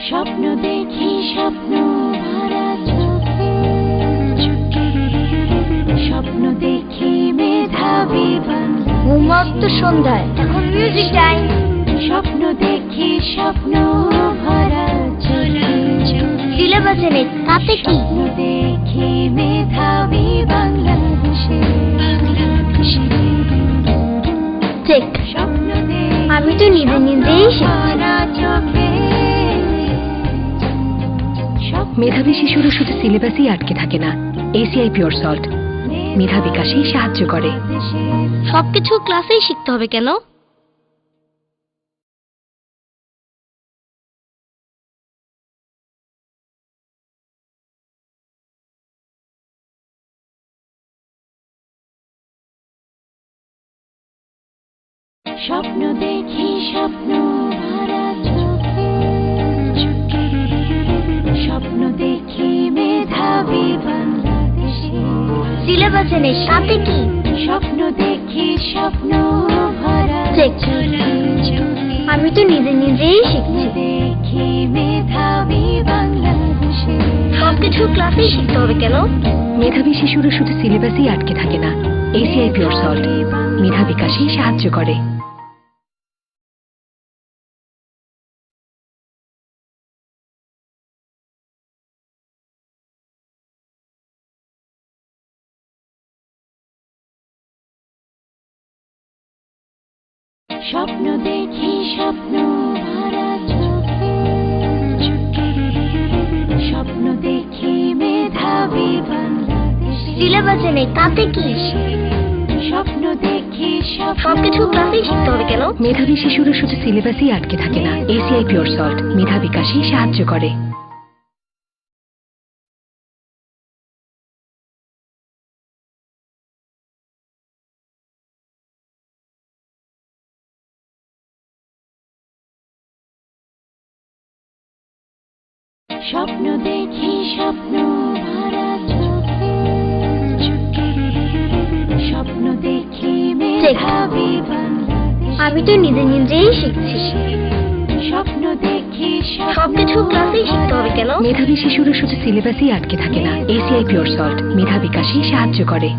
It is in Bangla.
স্বপ্ন দেখি স্বপ্ন ভরা চোখে, স্বপ্ন দেখি মেধাবী বাংলা। হোমওয়ার্ক তো সন্ধ্যায়, এখন মিউজিক টাইম। স্বপ্ন দেখি স্বপ্ন ভরা চোখে, সিলেবাসে নেই তাতে কি? স্বপ্ন দেখি মেধাবী বাংলাদেশে। চেক। স্বপ্ন দেখি আমি তো নিজে নিজেই শিখছি। ভরা চোখে। মেধাবী শিশুরা শুধু সিলেবাসেই আটকে থাকে না, এসিআই পিওর সল্ট মেধা বিকাশেই সাহায্য করে। সবকিছু ক্লাসেই শিখতে হবে কেন? স্বপ্ন দেখি স্বপ্ন ভরা চোখে, স্বপ্ন দেখি মেধাবী বাংলাদেশে। সিলেবাসে নেই তাতে কি? স্বপ্ন দেখি স্বপ্ন ভরা চেক। চোখে, আমি তো নিজে নিজেই শিখছি। দেখি মেধাবী বাংলাদেশে। সবকিছু ক্লাসেই শিখতে হবে কেন? মেধাবী শিশুরা শুধু সিলেবাসেই আটকে থাকে না, এসিআই পিওর সল্ট মেধা বিকাশেই সাহায্য করে। স্বপ্ন দেখি স্বপ্ন ভরা চোখে, স্বপ্ন দেখি মেধাবী বাংলাদেশে। সিলেবাসে নেই তাতে কি? স্বপ্ন দেখি সবকিছু ক্লাসেই শিখতে হবে কেন? মেধাবী শিশুরা শুধু সিলেবাসেই আটকে থাকে না, এসিআই পিওর সল্ট মেধা বিকাশেই সাহায্য করে। স্বপ্ন দেখি স্বপ্ন ভরা চোখে, স্বপ্ন দেখি মেধাবী বাংলাদেশে। আমি তো নিজে নিজেই শিখছি। স্বপ্ন দেখি সবকিছু ক্লাসেই শিখতে হবে কেন? মেধাবী শিশুরা শুধু সিলেবাসেই আটকে থাকে না, এসিআই পিওর সল্ট মেধা বিকাশেই সাহায্য করে।